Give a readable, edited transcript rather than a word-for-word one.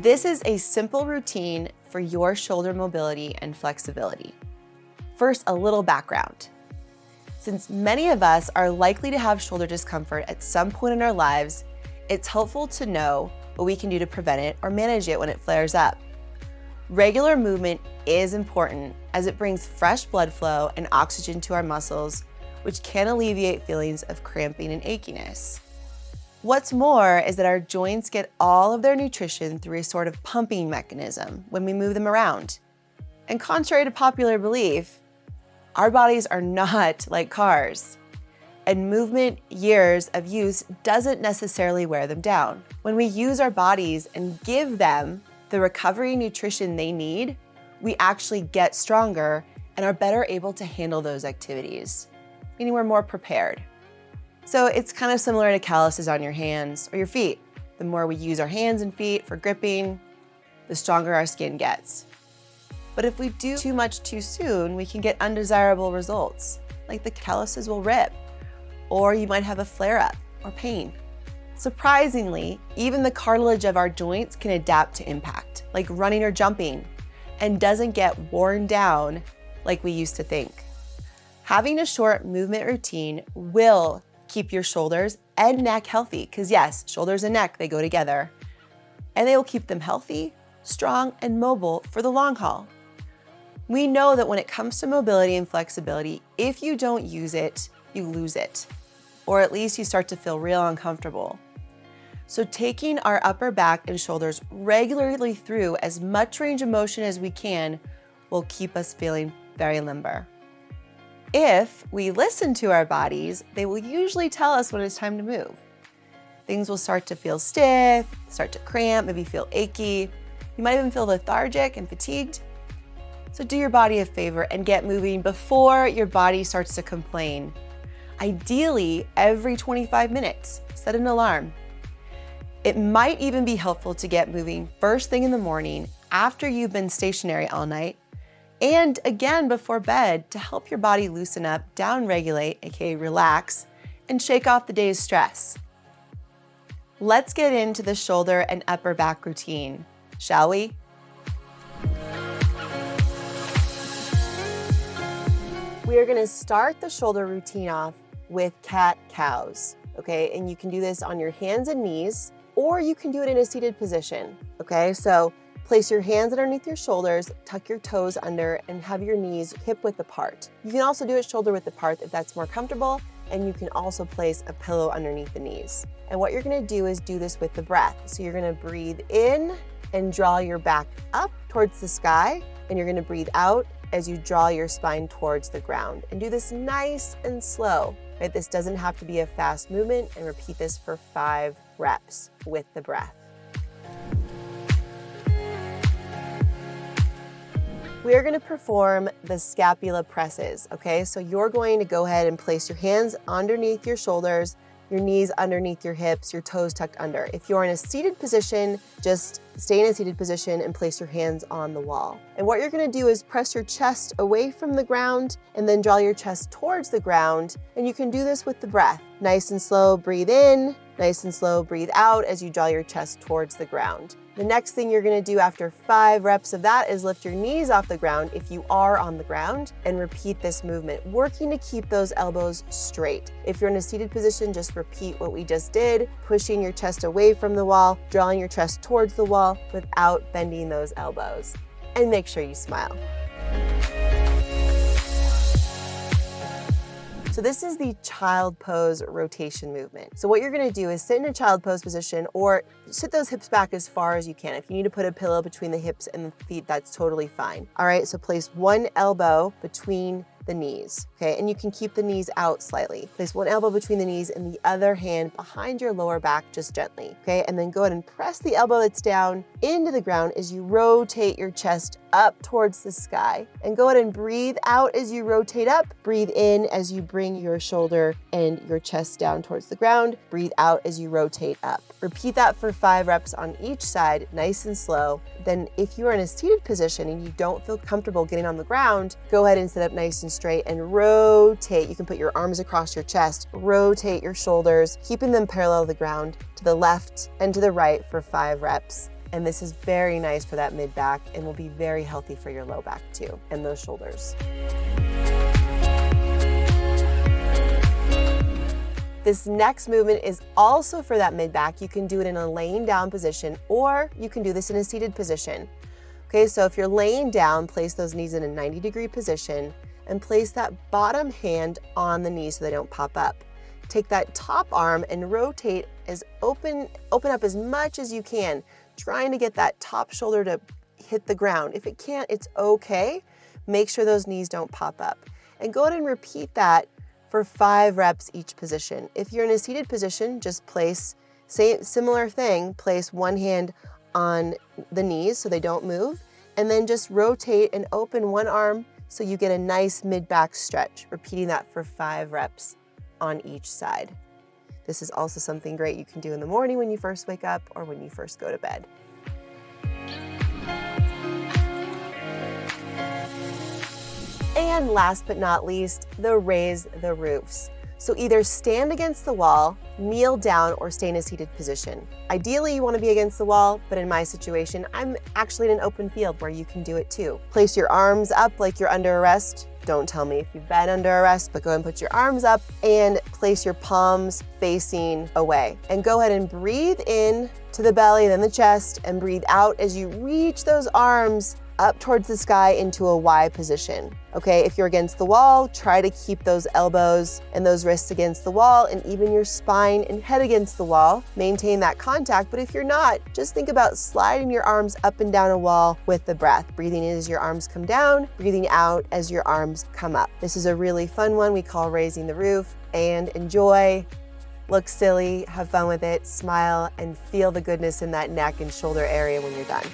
This is a simple routine for your shoulder mobility and flexibility. First, a little background. Since many of us are likely to have shoulder discomfort at some point in our lives, it's helpful to know what we can do to prevent it or manage it when it flares up. Regular movement is important as it brings fresh blood flow and oxygen to our muscles, which can alleviate feelings of cramping and achiness. What's more is that our joints get all of their nutrition through a sort of pumping mechanism when we move them around. And contrary to popular belief, our bodies are not like cars, and movement years of use doesn't necessarily wear them down. When we use our bodies and give them the recovery nutrition they need, we actually get stronger and are better able to handle those activities, meaning we're more prepared. So it's kind of similar to calluses on your hands or your feet. The more we use our hands and feet for gripping, the stronger our skin gets. But if we do too much too soon, we can get undesirable results, like the calluses will rip, or you might have a flare-up or pain. Surprisingly, even the cartilage of our joints can adapt to impact, like running or jumping, and doesn't get worn down like we used to think. Having a short movement routine will keep your shoulders and neck healthy, because yes, shoulders and neck, they go together, and they will keep them healthy, strong, and mobile for the long haul. We know that when it comes to mobility and flexibility, if you don't use it, you lose it, or at least you start to feel real uncomfortable. So taking our upper back and shoulders regularly through as much range of motion as we can will keep us feeling very limber. If we listen to our bodies, they will usually tell us when it's time to move. Things will start to feel stiff, start to cramp, maybe feel achy. You might even feel lethargic and fatigued. So do your body a favor and get moving before your body starts to complain. Ideally, every 25 minutes, set an alarm. It might even be helpful to get moving first thing in the morning after you've been stationary all night, and again before bed to help your body loosen up, down-regulate, aka relax, and shake off the day's stress. Let's get into the shoulder and upper back routine, shall we? We are gonna start the shoulder routine off with cat-cows, okay? And you can do this on your hands and knees, or you can do it in a seated position, okay? So place your hands underneath your shoulders, tuck your toes under, and have your knees hip-width apart. You can also do it shoulder-width apart if that's more comfortable, and you can also place a pillow underneath the knees. And what you're gonna do is do this with the breath. So you're gonna breathe in and draw your back up towards the sky, and you're gonna breathe out as you draw your spine towards the ground. And do this nice and slow, right? This doesn't have to be a fast movement, and repeat this for 5 reps with the breath. We are gonna perform the scapula presses, okay? So you're going to go ahead and place your hands underneath your shoulders, your knees underneath your hips, your toes tucked under. If you're in a seated position, just stay in a seated position and place your hands on the wall. And what you're gonna do is press your chest away from the ground and then draw your chest towards the ground. And you can do this with the breath. Nice and slow, breathe in, nice and slow, breathe out as you draw your chest towards the ground. The next thing you're gonna do after 5 reps of that is lift your knees off the ground if you are on the ground, and repeat this movement, working to keep those elbows straight. If you're in a seated position, just repeat what we just did, pushing your chest away from the wall, drawing your chest towards the wall without bending those elbows. And make sure you smile. So this is the child pose rotation movement. So what you're gonna do is sit in a child pose position, or sit those hips back as far as you can. If you need to put a pillow between the hips and the feet, that's totally fine. All right, so place one elbow between the knees, okay? And you can keep the knees out slightly. Place one elbow between the knees and the other hand behind your lower back just gently, okay? And then go ahead and press the elbow that's down into the ground as you rotate your chest up towards the sky. And go ahead and breathe out as you rotate up. Breathe in as you bring your shoulder and your chest down towards the ground. Breathe out as you rotate up. Repeat that for 5 reps on each side, nice and slow. Then if you are in a seated position and you don't feel comfortable getting on the ground, go ahead and sit up nice and straight and rotate. You can put your arms across your chest, rotate your shoulders, keeping them parallel to the ground, to the left and to the right for 5 reps. And this is very nice for that mid-back and will be very healthy for your low back too, and those shoulders. This next movement is also for that mid-back. You can do it in a laying down position, or you can do this in a seated position. Okay, so if you're laying down, place those knees in a 90-degree position and place that bottom hand on the knee so they don't pop up. Take that top arm and rotate as open up as much as you can, trying to get that top shoulder to hit the ground. If it can't, it's okay. Make sure those knees don't pop up. And go ahead and repeat that for 5 reps each position. If you're in a seated position, just place, similar thing, place one hand on the knees so they don't move, and then just rotate and open one arm so you get a nice mid-back stretch, repeating that for 5 reps on each side. This is also something great you can do in the morning when you first wake up or when you first go to bed. And last but not least, the raise the roofs. So either stand against the wall, kneel down, or stay in a seated position. Ideally, you want to be against the wall, but in my situation, I'm actually in an open field where you can do it too. Place your arms up like you're under arrest. Don't tell me if you've been under arrest, but go ahead and put your arms up and place your palms facing away. And go ahead and breathe in to the belly, then the chest, and breathe out as you reach those arms up towards the sky into a Y position. Okay, if you're against the wall, try to keep those elbows and those wrists against the wall and even your spine and head against the wall. Maintain that contact, but if you're not, just think about sliding your arms up and down a wall with the breath. Breathing in as your arms come down, breathing out as your arms come up. This is a really fun one we call raising the roof, and enjoy. Look silly, have fun with it, smile, and feel the goodness in that neck and shoulder area when you're done.